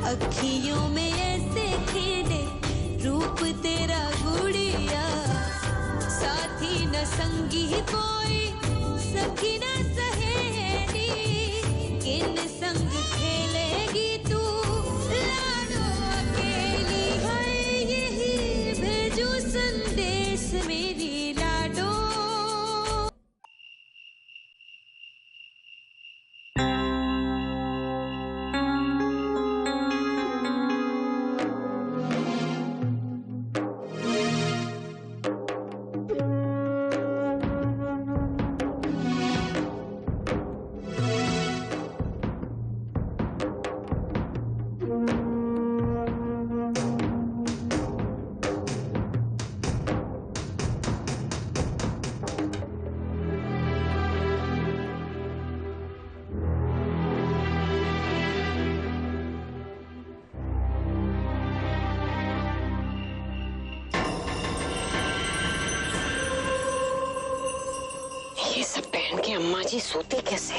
अखियों में ऐसे खिले रूप तेरा गुड़िया, साथी न संगी कोई सखी न सहेली, किन संग खेलेगी तू लाडो अकेली। है यही भेजू संदेश मेरी लाडो। ये सब पहन के अम्मा जी सोती कैसे?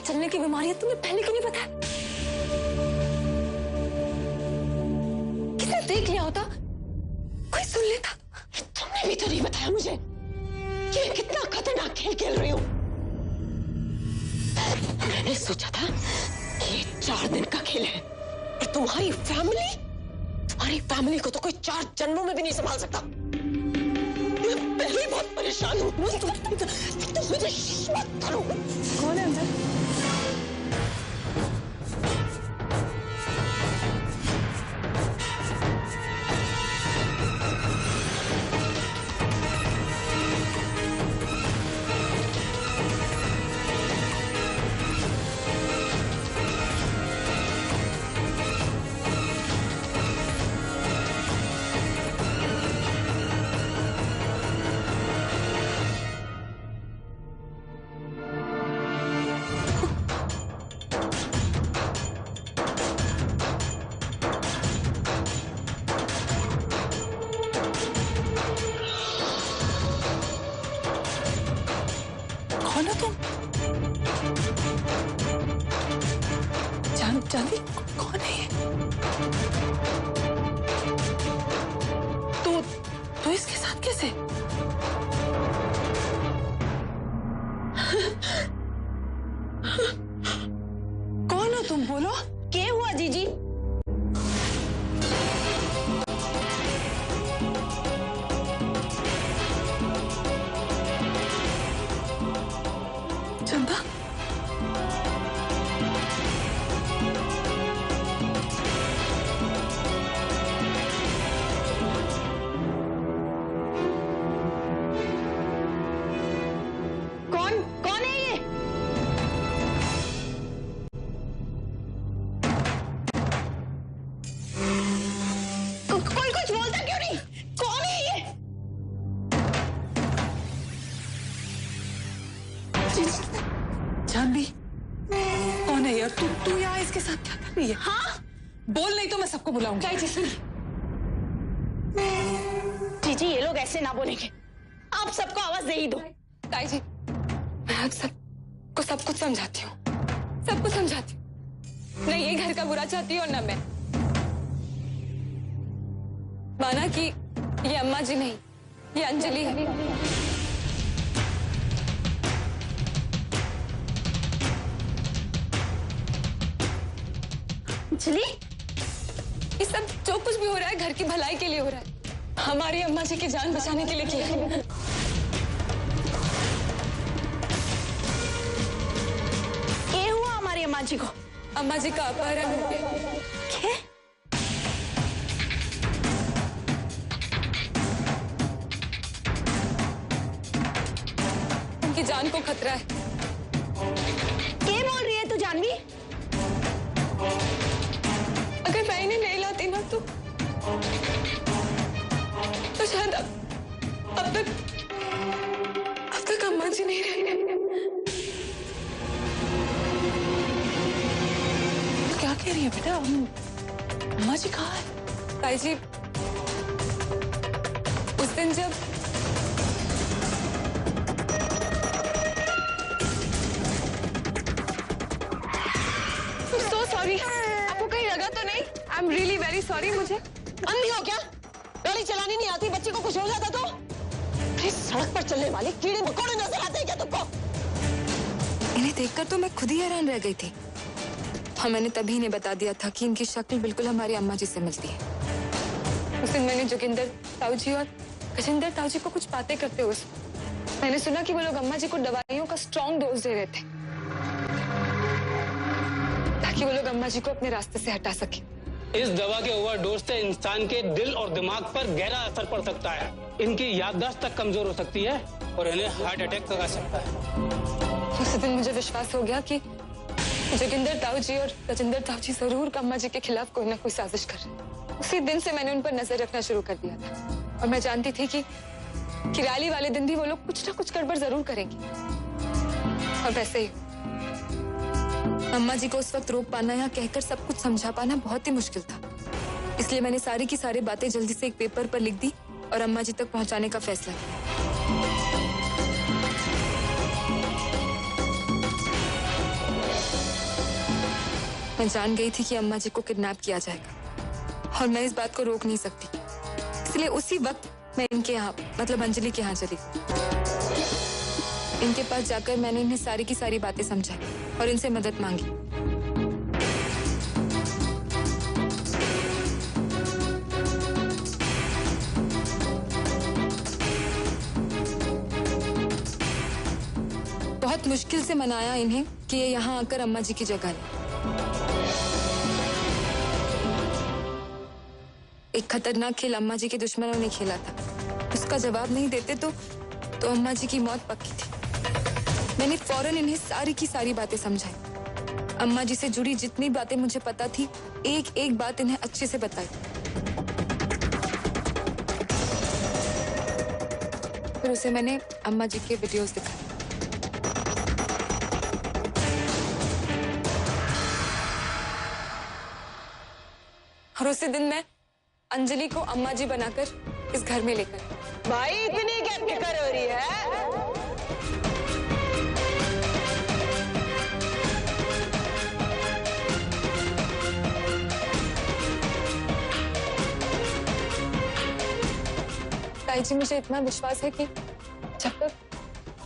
चलने की बीमारी है, तुम्हें पहले क्यों नहीं पता? किसने देख लिया होता, कोई सुन लेता। तुमने भी तो नहीं बताया मुझे कि कितना खतरनाक खेल खेल रही हूँ। मैंने सोचा था कि ये 4 दिन का खेल है और तुम्हारी फैमिली को तो कोई 4 जन्मों में भी नहीं संभाल सकता। मैं पहले ही बहुत परेशान हूँ। तुम मुझे मत करो। कौन है अंदर? कौन हो तुम? जानवी कौन है ये? तो इसके साथ कैसे? कौन हो तुम, बोलो। क्या हुआ जीजी? चंदा, कौन है ये? कोई कुछ बोलता क्यों नहीं? कौन है ये? जानवी कौन है यार? तू यहाँ इसके साथ क्या कर रही है? हाँ बोल, नहीं तो मैं सबको बुलाऊंगी। जीजी, ये लोग ऐसे ना बोलेंगे, आप सबको आवाज दे ही दो। ताई जी, मैं आप सबको सब कुछ समझाती हूँ, सब कुछ समझाती हूँ। न ये घर का बुरा चाहती हूँ और न मैं। माना कि ये अम्मा जी नहीं, ये अंजलि है। अंजलि, ये सब जो कुछ भी हो रहा है घर की भलाई के लिए हो रहा है, हमारी अम्मा जी की जान बचाने के लिए किया है। क्या हुआ हमारी अम्मा जी को? अम्मा जी का अपहरण हो गया। क्या? उनकी जान को खतरा है। क्या बोल रही है तू जानवी? अगर मैं इन्हें नहीं लाती ना तो शायद अब तक अम्मा जी नहीं रहे। क्या कह रही है बेटा? अम्मा जी कहाँ है? ताई जी, उस दिन जब so sorry, आपको कहीं लगा तो नहीं? I'm really very sorry। मुझे अंधी हो क्या? गाड़ी चलानी नहीं आती? बच्चे को कुछ हो जाता तो? इस सड़क पर चलने वाले कीड़े मकोड़े नजर आते हैं क्या तुमको? इन्हें देखकर तो मैं खुद ही हैरान रह गई थी। हाँ, मैंने तभी इन्हें बता दिया था कि इनकी शक्ल बिल्कुल हमारी अम्मा जी से मिलती है। उस दिन मैंने जोगिंदर ताऊ जी और गजेंद्र ताऊ जी को कुछ बातें करते हुए मैंने सुना कि वो लोग अम्मा जी को दवाइयों का स्ट्रॉन्ग डोज दे रहे थे ताकि वो लोग अम्मा जी को अपने रास्ते से हटा सके। इस दवा के ओवरडोज से इंसान के दिल और दिमाग पर गहरा असर पड़ सकता है। इनकी याददाश्त तक कमजोर हो सकती है और इन्हें हार्ट अटैक तक आ सकता है। उस दिन मुझे विश्वास हो गया कि जोगिंदर ताऊ जी और गजेंद्र ताऊ जी जरूर अम्मा जी के खिलाफ कोई ना कोई साजिश कर रहे हैं। उसी दिन से मैंने उन पर नजर रखना शुरू कर दिया था और मैं जानती थी कि रैली वाले दिन भी वो लोग कुछ ना कुछ गड़बड़ जरूर करेंगे। और वैसे ही अम्मा जी को उस वक्त रोक पाना या कहकर सब कुछ समझा पाना बहुत ही मुश्किल था। इसलिए मैंने सारी की सारी बातें जल्दी से एक पेपर पर लिख दी और अम्मा जी तक पहुंचाने का फैसला किया। मैं जान गई थी कि अम्मा जी को किडनैप किया जाएगा और मैं इस बात को रोक नहीं सकती। इसलिए उसी वक्त मैं इनके यहाँ मतलब अंजलि के यहाँ चली। इनके पास जाकर मैंने इन्हें सारी की सारी बातें समझाई और इनसे मदद मांगी। बहुत मुश्किल से मनाया इन्हें कि ये यहाँ आकर अम्मा जी की जगह ले। एक खतरनाक खेल अम्मा जी के दुश्मनों ने खेला था। उसका जवाब नहीं देते तो अम्मा जी की मौत पक्की थी। मैंने फौरन इन्हें सारी की सारी बातें समझाई। अम्मा जी से जुड़ी जितनी बातें मुझे पता थी, एक एक बात इन्हें अच्छे से बताई। फिर उसे मैंने अम्मा जी के वीडियोस दिखाए। और उसी दिन मैं अंजलि को अम्मा जी बनाकर इस घर में लेकर। भाई इतनी क्या फिक्र हो रही है? ताई जी, मुझे इतना विश्वास है कि जब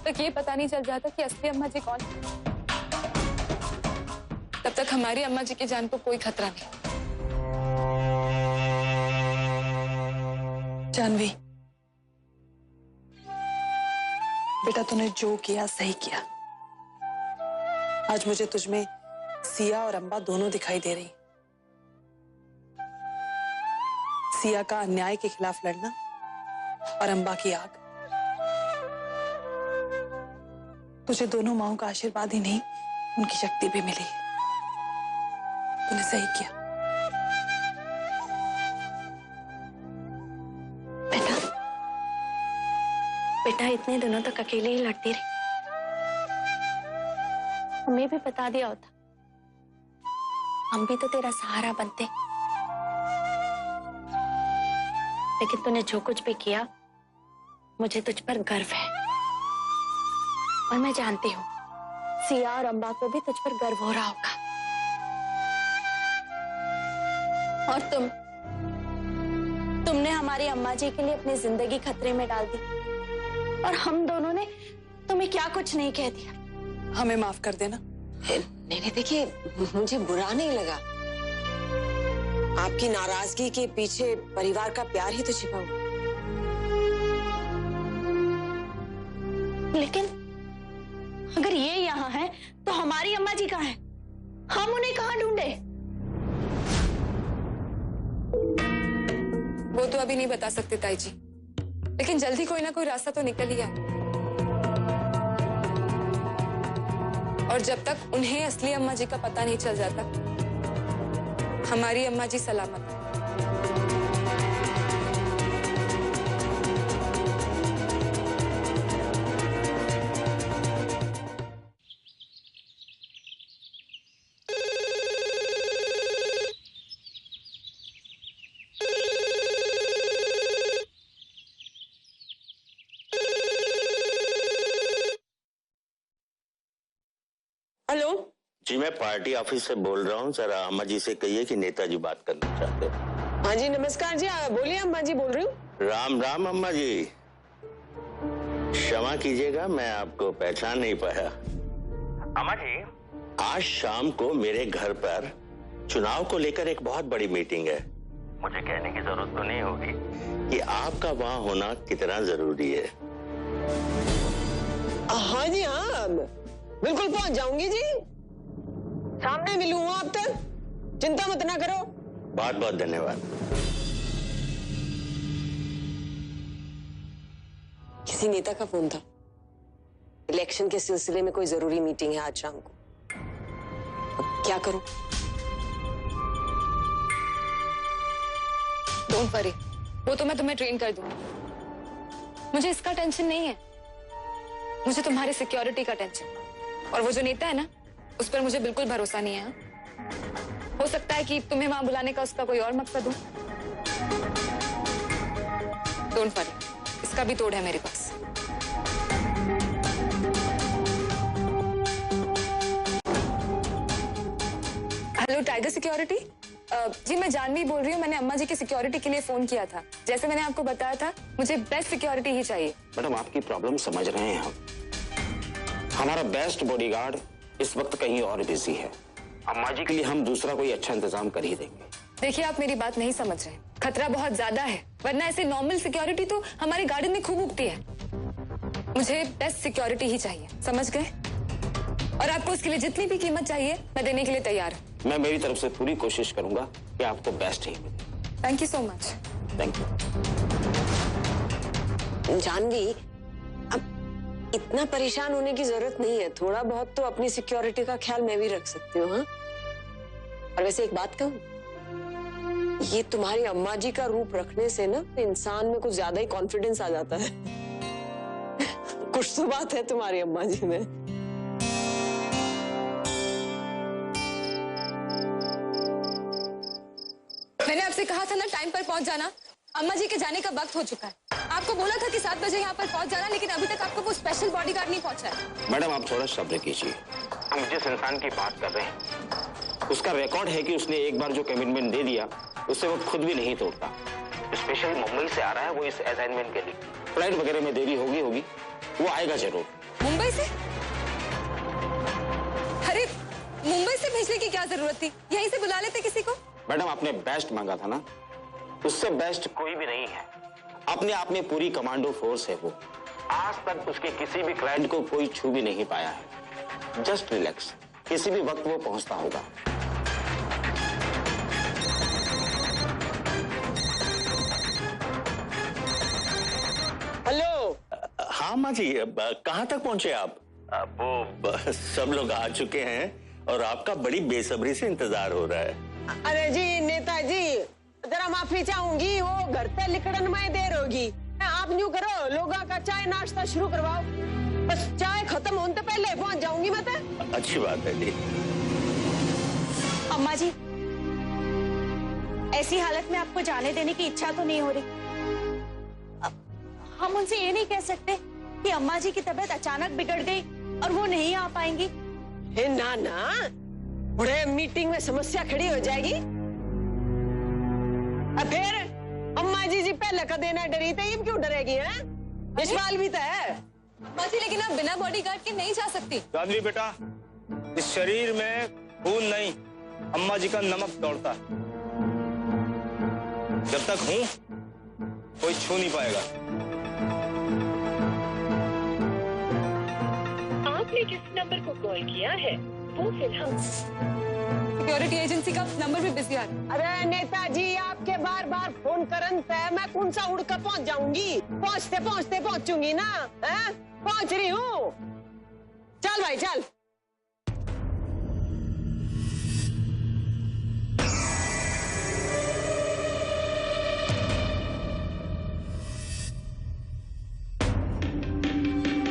तक ये पता नहीं चल जाता कि असली अम्मा जी कौन है, तब तक हमारी अम्मा जी की जान को कोई खतरा नहीं। जानवी, बेटा तूने जो किया सही किया। आज मुझे तुझमें सिया और अम्बा दोनों दिखाई दे रही। सिया का अन्याय के खिलाफ लड़ना और अम्बा की आग। तुझे दोनों माओं का आशीर्वाद ही नहीं, उनकी शक्ति भी मिली। तूने सही किया। बेटा इतने दिनों तक अकेले ही लड़ती रही, हमें भी बता दिया होता, हम भी तो तेरा सहारा बनते। लेकिन तूने जो कुछ भी किया, मुझे तुझ पर गर्व है। और मैं जानती हूँ सिया और अम्बा को भी तुझ पर गर्व हो रहा होगा। और तुमने हमारी अम्मा जी के लिए अपनी जिंदगी खतरे में डाल दी, और हम दोनों ने तुम्हें क्या कुछ नहीं कह दिया। हमें माफ कर देना। नहीं देखिए, मुझे बुरा नहीं लगा। आपकी नाराजगी के पीछे परिवार का प्यार ही तो छिपा हुआ। लेकिन अगर ये यहाँ है तो हमारी अम्मा जी कहाँ हैं? हम उन्हें कहाँ ढूंढे? वो तो अभी नहीं बता सकते ताई जी, लेकिन जल्दी कोई ना कोई रास्ता तो निकल ही आए। और जब तक उन्हें असली अम्मा जी का पता नहीं चल जाता, हमारी अम्मा जी सलामत है। हेलो जी, मैं पार्टी ऑफिस से बोल रहा हूँ। जरा अम्मा जी से कहिए कि नेताजी बात करना चाहते हैं। हाँ जी, नमस्कार जी, बोलिए। अम्मा जी बोल रही हूँ। राम राम अम्मा जी, क्षमा कीजिएगा, मैं आपको पहचान नहीं पाया। अम्मा जी, आज शाम को मेरे घर पर चुनाव को लेकर एक बहुत बड़ी मीटिंग है। मुझे कहने की जरूरत तो नहीं होगी कि आपका वहां होना कितना जरूरी है। हाँ जी, हाँ बिल्कुल पहुंच जाऊंगी जी। सामने मिलूंगा आप तक, चिंता मत ना करो। बहुत बहुत धन्यवाद। किसी नेता का फोन था। इलेक्शन के सिलसिले में कोई जरूरी मीटिंग है आज शाम को। अब क्या करूं? डोंट वरी, वो तो मैं तुम्हें ट्रेन कर दूंगी। मुझे इसका टेंशन नहीं है, मुझे तुम्हारी सिक्योरिटी का टेंशन। और वो जो नेता है ना, उस पर मुझे बिल्कुल भरोसा नहीं है। हो सकता है कि तुम्हें वहां बुलाने का उसका कोई और मकसद हो। डोंट वरी, इसका भी तोड़ है मेरे पास। Hello tiger security. जी मैं जानवी बोल रही हूँ। मैंने अम्मा जी की सिक्योरिटी के लिए फोन किया था। जैसे मैंने आपको बताया था, मुझे बेस्ट सिक्योरिटी ही चाहिए। मैडम, आपकी प्रॉब्लम समझ रहे हैं हम। हमारा बेस्ट बॉडीगार्ड इस वक्त कहीं और बिजी है। अम्मा जी के लिए हम दूसरा कोई अच्छा इंतजाम कर ही देंगे। देखिए, आप मेरी बात नहीं समझ रहे। खतरा बहुत ज्यादा है, वरना ऐसे नॉर्मल सिक्योरिटी तो हमारे गार्डन में खूब उगती है। मुझे बेस्ट सिक्योरिटी ही चाहिए, समझ गए? और आपको उसके लिए जितनी भी कीमत चाहिए मैं देने के लिए तैयार हूँ। मैं मेरी तरफ से पूरी कोशिश करूंगा कि आपको बेस्ट ही मिले। Thank you so much. Thank you. Janvi, अब इतना परेशान होने की जरूरत नहीं है। थोड़ा बहुत तो अपनी सिक्योरिटी का ख्याल मैं भी रख सकती हूँ। हाँ, और वैसे एक बात कहूँ, ये तुम्हारी अम्मा जी का रूप रखने से ना इंसान में कुछ ज्यादा ही कॉन्फिडेंस आ जाता है। कुछ तो बात है तुम्हारी अम्मा जी में। मैंने आपसे कहा था ना टाइम पर पहुंच जाना। अम्मा जी के जाने का वक्त हो चुका है। आपको बोला था कि 7 बजे यहाँ पर पहुंच जाना, लेकिन अभी तक आपको वो स्पेशल बॉडीगार्ड नहीं पहुंचा है। मैडम, आप थोड़ा सब्र कीजिए। हम जिस इंसान की बात कर रहे हैं उसका रिकॉर्ड है कि उसने एक बार जो कमिटमेंट दे दिया उससे वो खुद भी नहीं तोड़ता। इस स्पेशली मुंबई से आ रहा है वो इस असाइनमेंट के लिए। फ्लाइट वगैरह में देरी होगी, वो आएगा जरूर। मुंबई से? अरे मुंबई से भेजने की क्या जरूरत थी, यहीं से बुला लेते किसी को। मैडम आपने बेस्ट मांगा था ना, उससे बेस्ट कोई भी नहीं है। अपने आप में पूरी कमांडो फोर्स है वो। आज तक उसके किसी भी क्लाइंट को कोई छू भी नहीं पाया है। जस्ट रिलैक्स, किसी भी वक्त वो पहुंचता होगा। हेलो। हाँ माँ जी, कहाँ तक पहुंचे आप? वो सब लोग आ चुके हैं और आपका बड़ी बेसब्री से इंतजार हो रहा है। अरे जी नेताजी, जरा माफी चाहूंगी, वो घर पे लिखड़न में देर होगी। आप न्यू करो, लोगों का चाय नाश्ता शुरू करवाओ। बस चाय खत्म होने से पहले पहुंच जाऊंगी मैं तो। अच्छी बात है जी। अम्मा जी, ऐसी हालत में आपको जाने देने की इच्छा तो नहीं हो रही। हम उनसे ये नहीं कह सकते कि अम्मा जी की तबीयत अचानक बिगड़ गई और वो नहीं आ पाएंगी। ना ना, बड़े मीटिंग में समस्या खड़ी हो जाएगी। अब फिर अम्मा जी पहले का देना डरी थे, ये क्यों डरेगी? है ये सवाल भी तो है। अम्मा जी लेकिन आप बिना बॉडीगार्ड के नहीं जा सकती। जानवी बेटा, इस शरीर में खून नहीं, अम्मा जी का नमक दौड़ता है। जब तक हूं कोई छू नहीं पाएगा। आपने जिस नंबर को कॉल किया है वो फिलहाल सिक्योरिटी एजेंसी का नंबर भी बिजी आ रहा है। अरे नेताजी, आपके बार बार फोन करन पे मैं कौन सा उड़ कर पहुंच जाऊंगी? पहुंचते पहुंचते पहुंचूंगी ना। है? पहुंच रही हूँ। चल भाई चल।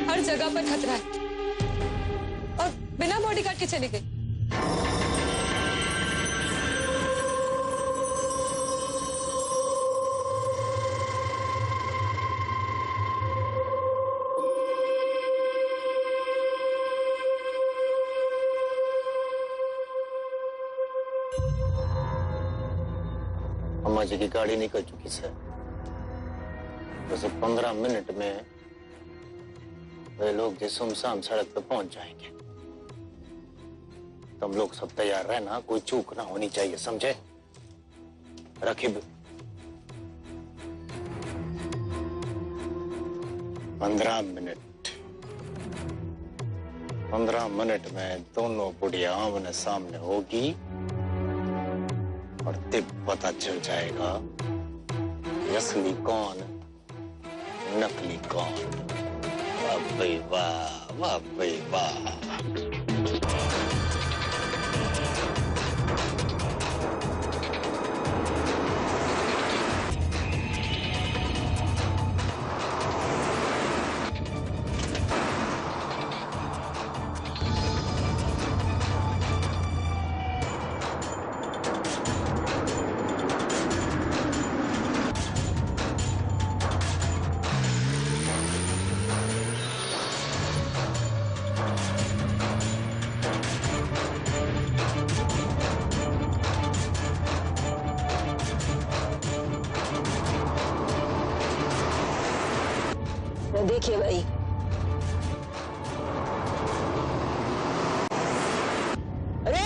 हर जगह पर खतरा है और बिना बॉडीगार्ड के चली गई। अम्मा जी की गाड़ी निकल चुकी सर। वैसे 15 मिनट में वे लोग जिस सुनसान सड़क पे पहुंच जाएंगे। तुम लोग सब तैयार रहना, कोई चूक ना होनी चाहिए, समझे? रकीब, 15 मिनट 15 मिनट में दोनों बुढ़िया आमने सामने होगी और तब पता चल जाएगा असली कौन, नकली कौन। वाह भाई वाह, वाह भाई वाह। देखिए भाई, अरे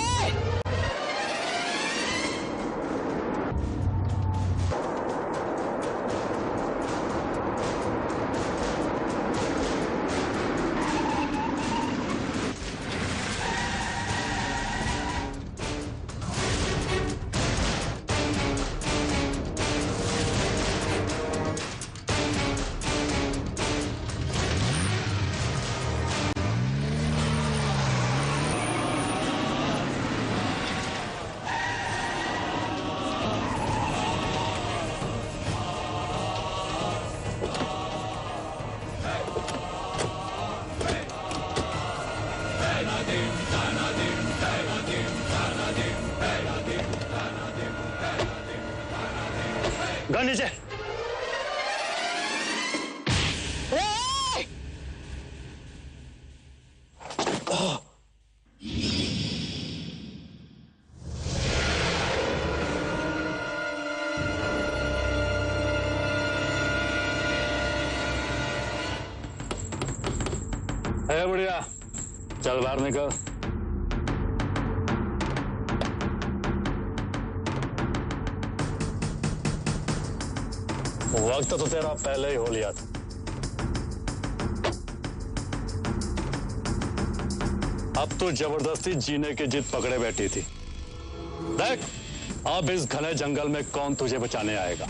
गन नीचे। है बुढ़िया, चल बाहर निकल। वक्त तो तेरा पहले ही हो लिया था। अब तू जबरदस्ती जीने की जिद पकड़े बैठी थी। देख, अब इस घने जंगल में कौन तुझे बचाने आएगा।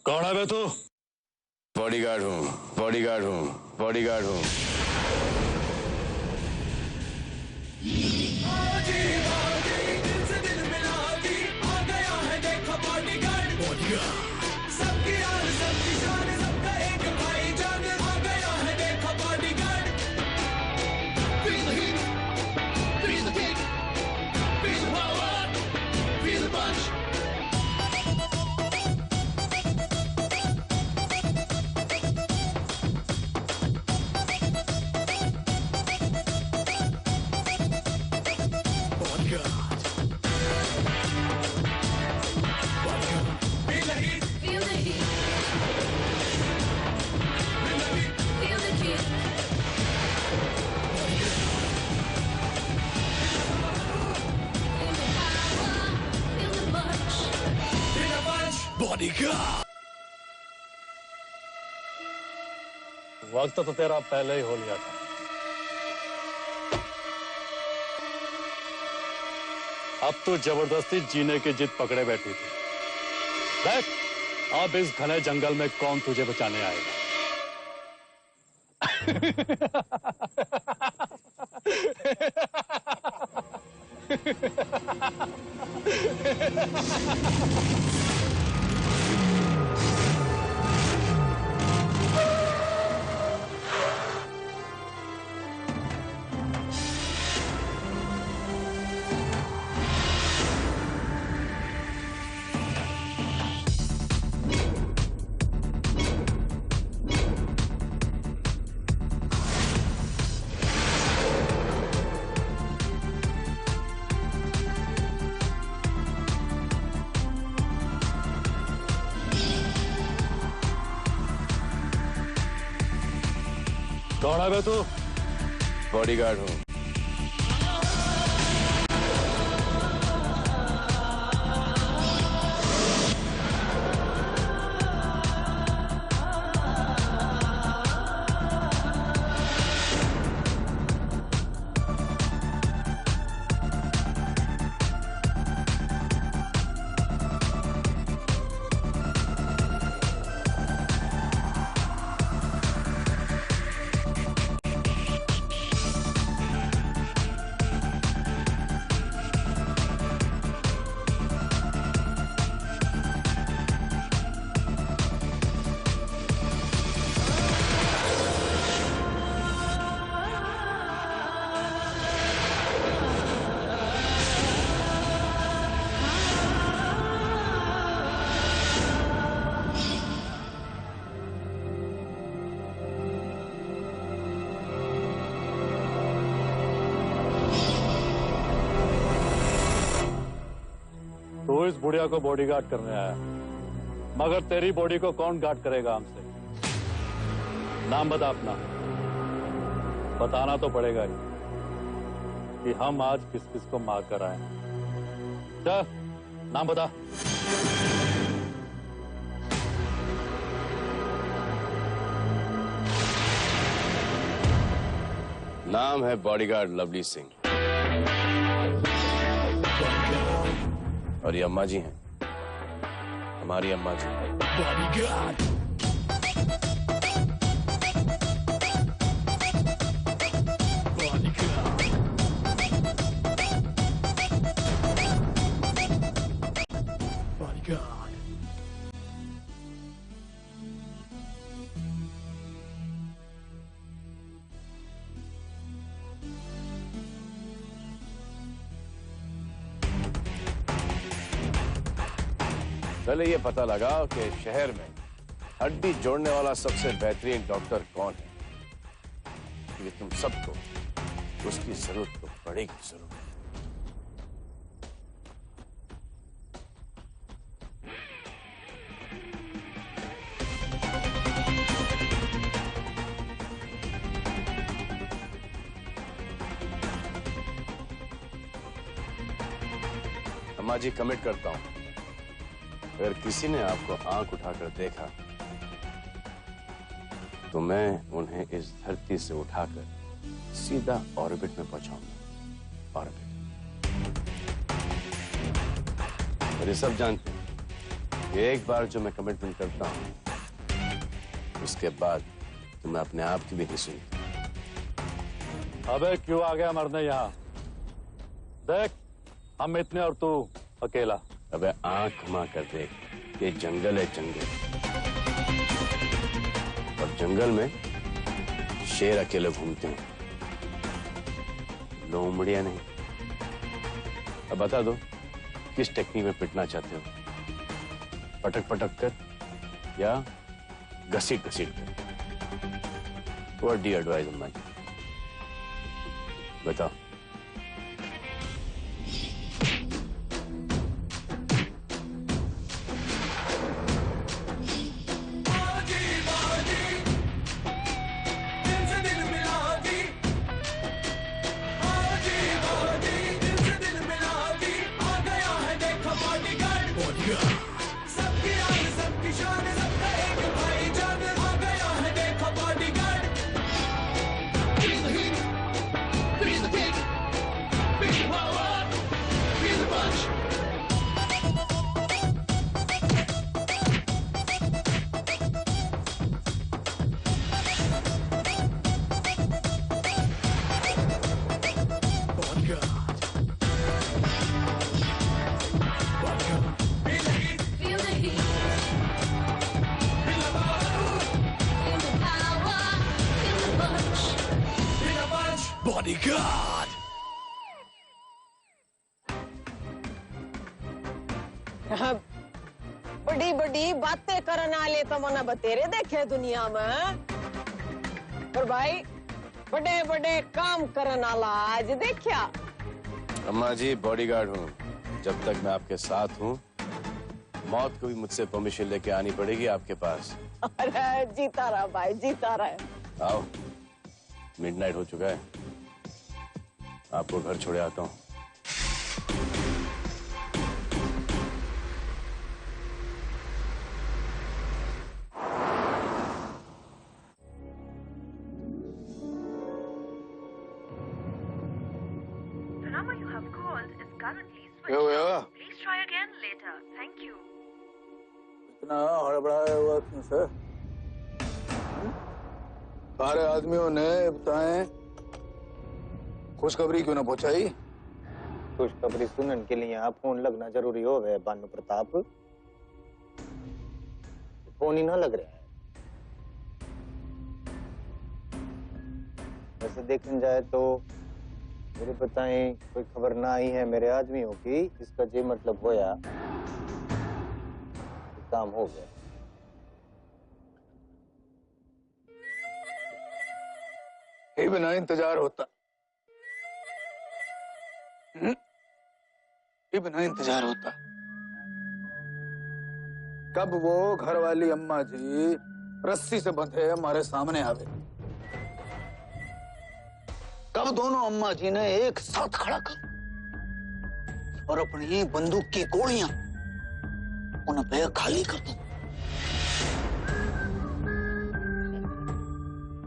कौन है बे तू? बॉडीगार्ड हूँ, बॉडीगार्ड हूँ, बॉडीगार्ड हूँ। वक्त तो तेरा पहले ही हो लिया था। अब तू जबरदस्ती जीने की जिद पकड़े बैठी थी। देख, अब इस घने जंगल में कौन तुझे बचाने आएगा। कौन है बे तू? बॉडीगार्ड हूँ। तू इस बुढ़िया को बॉडीगार्ड करने आया, मगर तेरी बॉडी को कौन गार्ड करेगा हमसे? नाम बता अपना। बताना तो पड़ेगा ही कि हम आज किस किस को मार कर आए। चल, नाम बता। नाम है बॉडीगार्ड लवली सिंह। और ये अम्मा जी हैं, हमारी अम्मा जी। बॉडीगार्ड। पहले ये पता लगाओ कि शहर में हड्डी जोड़ने वाला सबसे बेहतरीन डॉक्टर कौन है, क्योंकि तुम सबको उसकी जरूरत तो पड़ेगी जरूर। अम्मा जी, कमिट करता हूं, अगर किसी ने आपको आंख उठाकर देखा तो मैं उन्हें इस धरती से उठाकर सीधा ऑर्बिट में पहुंचाऊंगा। ऑर्बिट। और ये सब जानते हैं कि एक बार जो मैं कमिटमेंट करता हूं उसके बाद तो मैं अपने आप की भी नहीं सुनता। अबे क्यों आ गया मरने यहाँ? देख, हम इतने और तू अकेला। अबे आंख घुमा कर देख, ये जंगल है, जंगल। और जंगल में शेर अकेले घूमते हैं, लोमड़ियां नहीं। अब बता दो, किस टेक्निक में पिटना चाहते हो? पटक पटक कर या घसीट घसीट कर? व्हाट डू यू एडवाइज अम्मा जी? बताओ। बॉडीगार्ड। बड़ी बड़ी बातें करने वाले तो मैंने बतेरे देखे दुनिया में, और भाई बड़े बड़े काम करने वाला आज देखा। अम्मा जी, बॉडीगार्ड हूँ। जब तक मैं आपके साथ हूँ, मौत को भी मुझसे परमिशन लेके आनी पड़ेगी आपके पास। अरे जीता रहा भाई, जीता रहा। आओ, मिडनाइट हो चुका है, आपको घर छोड़े आता हूँ। The number you have called is currently switched क्या हुआ? off. Please try again later. Thank you. इतना हड़बड़ाया हुआ क्यों सर? सारे आदमियों ने बताएं, खुशखबरी क्यों ना पहुंचाई? खुशखबरी सुनने के लिए यहाँ फोन लगना जरूरी हो गया भानु प्रताप। फोन ही ना लग रहा है। वैसे देखने जाए तो मेरे बताएं कोई खबर ना आई है मेरे आदमियों की, इसका जे मतलब होया काम हो गया। ये बिना इंतजार होता, ये बिना इंतजार होता। कब वो घर वाली अम्मा जी रस्सी से बंधे हमारे सामने आवे, कब दोनों अम्मा जी ने एक साथ खड़ा कर और अपनी बंदूक की गोलियां उन्हें पे खाली कर दो,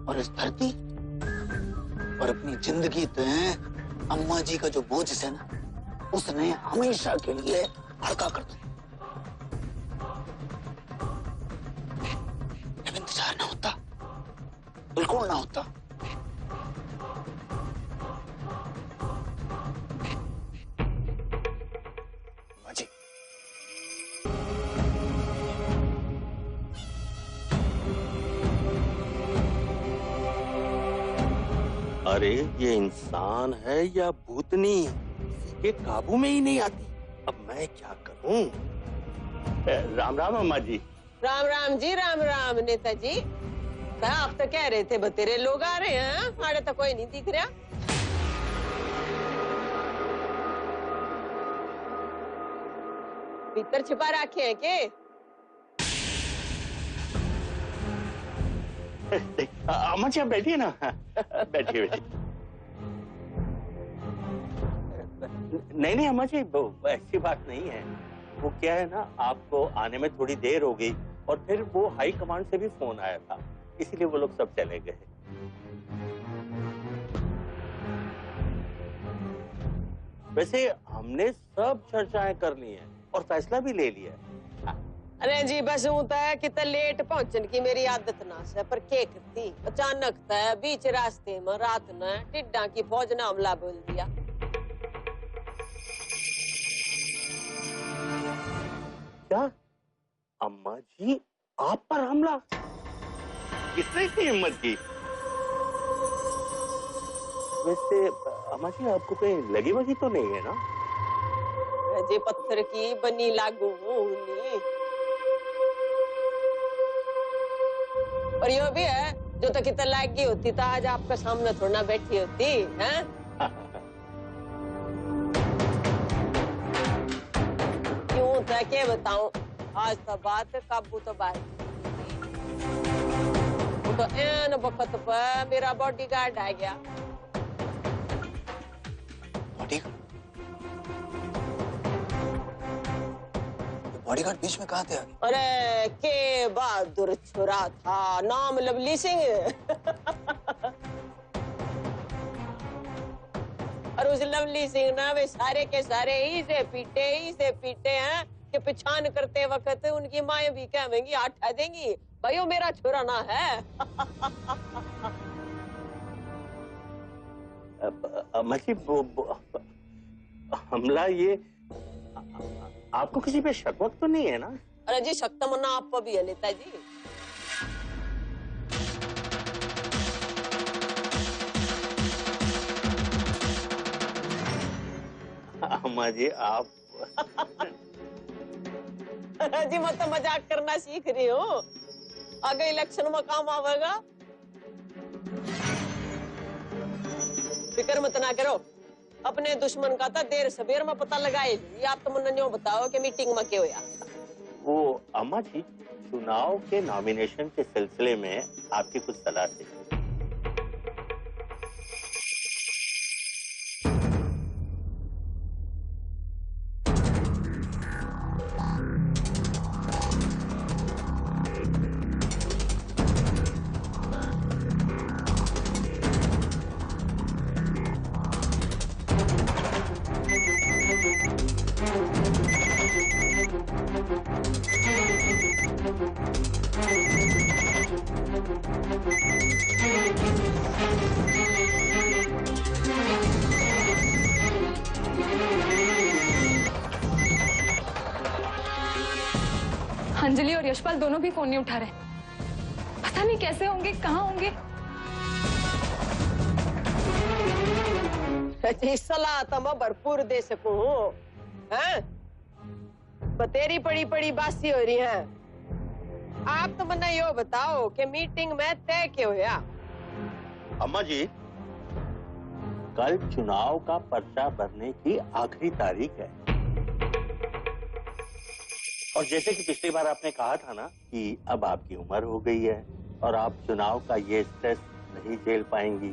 और इस धरती और अपनी जिंदगी पे अम्मा जी का जो बोझ है ना, उसने हमेशा के लिए हल्का कर दो। जब इंतजार ना होता, बिल्कुल ना होता। जी अरे ये इंसान है या भूतनी, इसके काबू में ही नहीं आती। अब मैं क्या करूं? राम राम अम्मा जी। राम राम जी, राम राम नेताजी। आप तो कह रहे थे बतेरे लोग आ रहे हैं, हमारे तो कोई नहीं दिख रहा। भीतर छिपा रखे हैं के? अम्मा जी आप बैठिए ना, बैठिए बैठिए। नहीं नहीं अम्मा जी, वो ऐसी बात नहीं है। वो क्या है ना, आपको आने में थोड़ी देर हो गई और फिर वो हाई कमांड से भी फोन आया था, इसीलिए वो लोग सब चले गए। वैसे हमने सब चर्चाएं कर ली हैं और फैसला भी ले लिया है। अरे जी बस होता है कि लेट पहुंचने की मेरी आदत ना से, पर के करती अचानक था बीच रास्ते में रात न टिड्डा की फौज ने हमला बोल दिया। क्या अम्मा जी आप पर हमला? किसने इतनी हिम्मत की? वैसे अम्मा जी आपको कहीं लगी वगी तो नहीं है ना? जी पत्थर की बनी लागू हूँ। और यो भी है जो तो कितना लागी होती तो आज आपका सामने थोड़ा बैठी होती है। क्यों था क्या बताऊं, आज तो बात काबू तो बात। वो तो एन वक्त पर मेरा बॉडीगार्ड आ गया। बॉडीगार्ड बीच में कहाँ थे आगे? अरे के बहादुर छुरा था, नाम लवली सिंह। और उस लवली सिंह ना वे सारे के सारे ही से पीटे हैं कि पहचान करते वक्त उनकी माए भी कहेंगी हटा देंगी भाई वो मेरा छोरा ना है। हमला ये आपको किसी पे शक वक्त तो नहीं है ना? अरे जी शक तो मना आप भी है नेताजी। अम्मा जी आप जी मैं तो मजाक करना सीख रही हूँ, आगे इलेक्शन में काम आवेगा। फिक्र मत ना करो, अपने दुश्मन का था देर सबेर में पता लगाए। ये आप तो मुन्ना बताओ कि मीटिंग में क्या होया? वो अम्मा जी चुनाव के नॉमिनेशन के सिलसिले में आपकी कुछ सलाह थी। अंजलि और यशपाल दोनों भी फोन नहीं उठा रहे, पता नहीं कैसे होंगे, कहाँ होंगे। सलाह तो मैं भरपूर दे सकूं, हैं? तेरी पड़ी पड़ी बासी हो रही है। आप तो मना यो बताओ कि मीटिंग में तय क्या होया? अम्मा जी कल चुनाव का पर्चा भरने की आखिरी तारीख है और जैसे कि पिछली बार आपने कहा था ना कि अब आपकी उम्र हो गई है और आप चुनाव का ये स्ट्रेस नहीं झेल पाएंगी।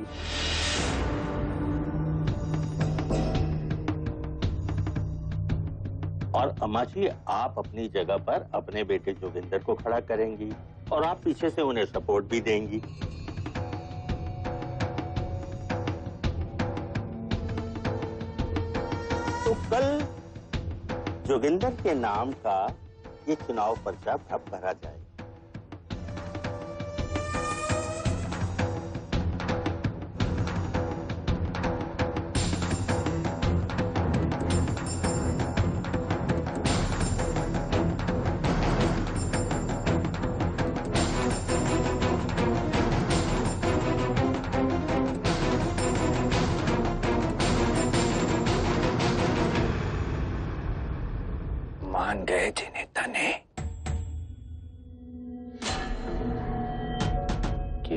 और अम्मा जी आप अपनी जगह पर अपने बेटे जोगिंदर को खड़ा करेंगी और आप पीछे से उन्हें सपोर्ट भी देंगी। तो कल जोगिंदर के नाम का ये चुनाव पर्चा भरा जाएगा। मान गए जी नेता ने।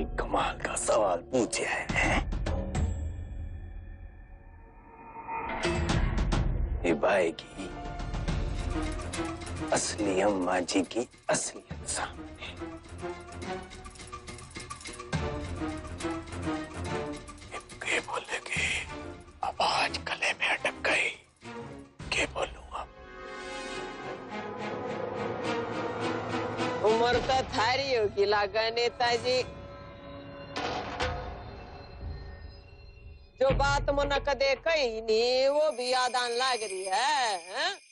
बड़ी कमाल का सवाल पूछे है। निभाएगी असली अम्मा जी की असलियत सामने। के बोलेगी आवाज गले में अटक गई, के बोलूंगा? उम्र तो थारी होगी लागा नेताजी। जो बात मन कदे कही नहीं वो भी याद आने लग रही है?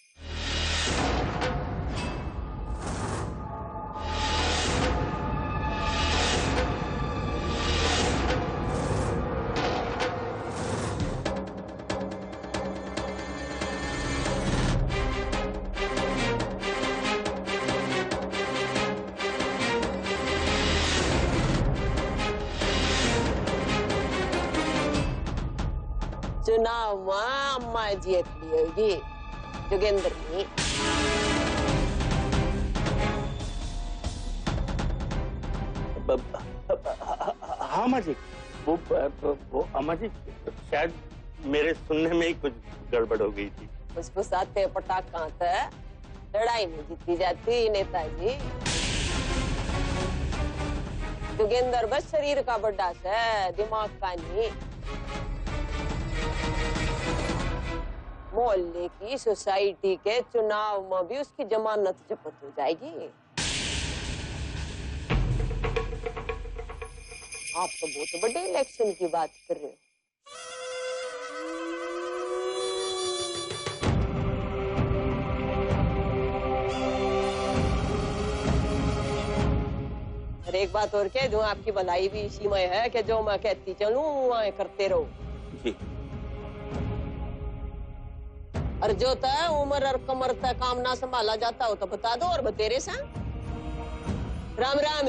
चुनाव में अम्मा जीत ली होगी जोगेंद्र की। हाँ अम्मा जी, वो अम्मा जी शायद मेरे सुनने में ही कुछ गड़बड़ हो गई थी। फुसफुसाते पटाखा लड़ाई में जीती जाती नेताजी। जोगेंद्र बस शरीर का बड़ा है, दिमाग का नहीं। मोहल्ले की सोसाइटी के चुनाव में भी उसकी जमानत जब्त हो जाएगी। आप तो बहुत बड़े इलेक्शन की बात कर रहे हो। और एक बात और कह दूं, आपकी भलाई भी इसी में है कि जो मैं कहती चलूं वहां करते रहो। जी। और जो तय उम्र और कमर तय काम ना संभाला जाता हो तो बता दो और बतेरे सा। राम राम।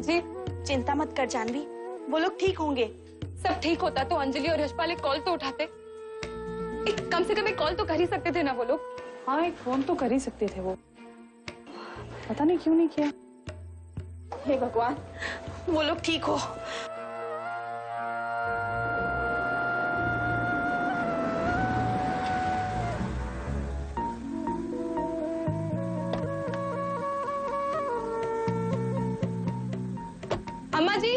जी चिंता मत कर जानवी, वो लोग ठीक होंगे। सब ठीक होता तो अंजलि और यशपाल एक कॉल तो उठाते। कम से कम एक कॉल तो कर ही सकते थे ना वो लोग। हाँ, एक फोन तो कर ही सकते थे वो। पता नहीं क्यों नहीं किया। हे भगवान, वो लोग ठीक हो। अम्मा जी,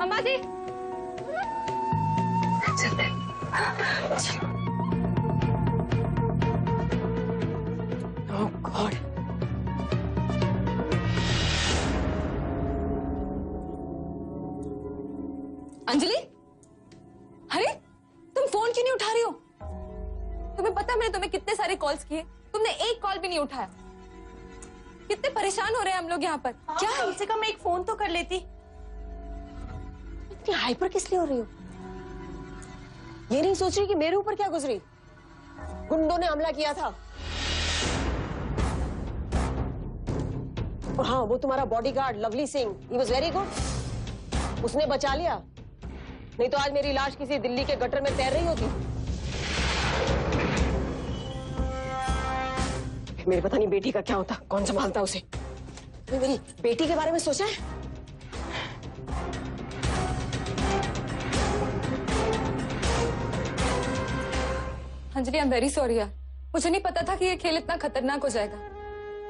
अम्मा जी। Oh God. अंजलि, अरे तुम फोन क्यों नहीं उठा रही हो? तुम्हें पता है मैंने तुम्हें कितने सारे कॉल्स किए, तुमने एक कॉल भी नहीं उठाया। कितने परेशान हो रहे हैं हम लोग यहाँ पर। क्या कम से कम एक फोन तो कर लेती। इतनी हाइपर किस लिए हो रही हो? ये नहीं सोच रही कि मेरे ऊपर क्या गुजरी? गुंडों ने हमला किया था। और हाँ, वो तुम्हारा bodyguard lovely Singh, he was very good. उसने बचा लिया, नहीं तो आज मेरी लाश किसी दिल्ली के गटर में तैर रही होती। मेरी पता नहीं बेटी का क्या होता, कौन संभालता उसे। मेरी बेटी के बारे में सोचा है? Anjali, I am very sorry यार। मुझे नहीं पता था कि ये खेल इतना खतरनाक हो जाएगा।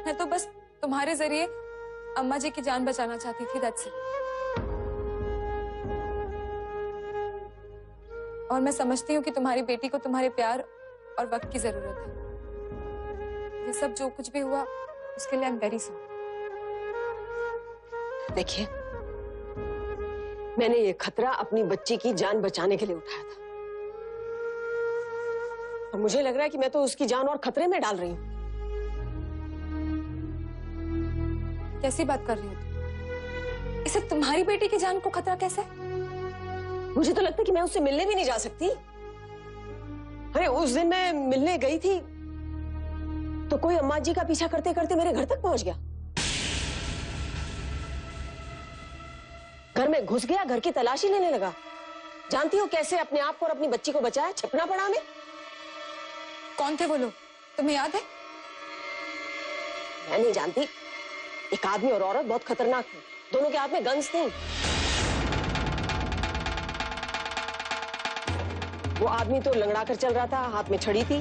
मैं तो बस तुम्हारे जरिए अम्मा जी की जान बचाना चाहती थी, दैट्स इट। और मैं समझती हूँ कि तुम्हारी बेटी को तुम्हारे प्यार और वक्त की जरूरत है। ये सब जो कुछ भी हुआ उसके लिए आई एम वेरी सॉरी। देखिए, मैंने ये खतरा अपनी बच्ची की जान बचाने के लिए उठाया था, और मुझे लग रहा है कि मैं तो उसकी जान और खतरे में डाल रही हूँ। कैसी बात कर रही हो तुम? इसे तुम्हारी बेटी की जान को खतरा कैसे? मुझे तो लगता है कि मैं उससे मिलने भी नहीं जा सकती। अरे उस दिन मैं मिलने गई थी तो कोई अम्मा जी का पीछा करते करते मेरे घर तक पहुंच गया, घर में घुस गया, घर की तलाशी लेने लगा। जानती हो कैसे अपने आप को और अपनी बच्ची को बचाया? छिपना पड़ा हमें। कौन थे वो लोग, तुम्हें याद है? मैं नहीं जानती। एक आदमी और औरत बहुत खतरनाक थे, दोनों के हाथ में गन्स थी। वो आदमी तो लंगड़ा कर चल रहा था, हाथ में छड़ी थी,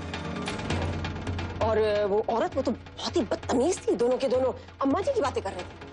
और वो औरत वो तो बहुत ही बदतमीज थी। दोनों के दोनों अम्मा जी की बातें कर रहे थे।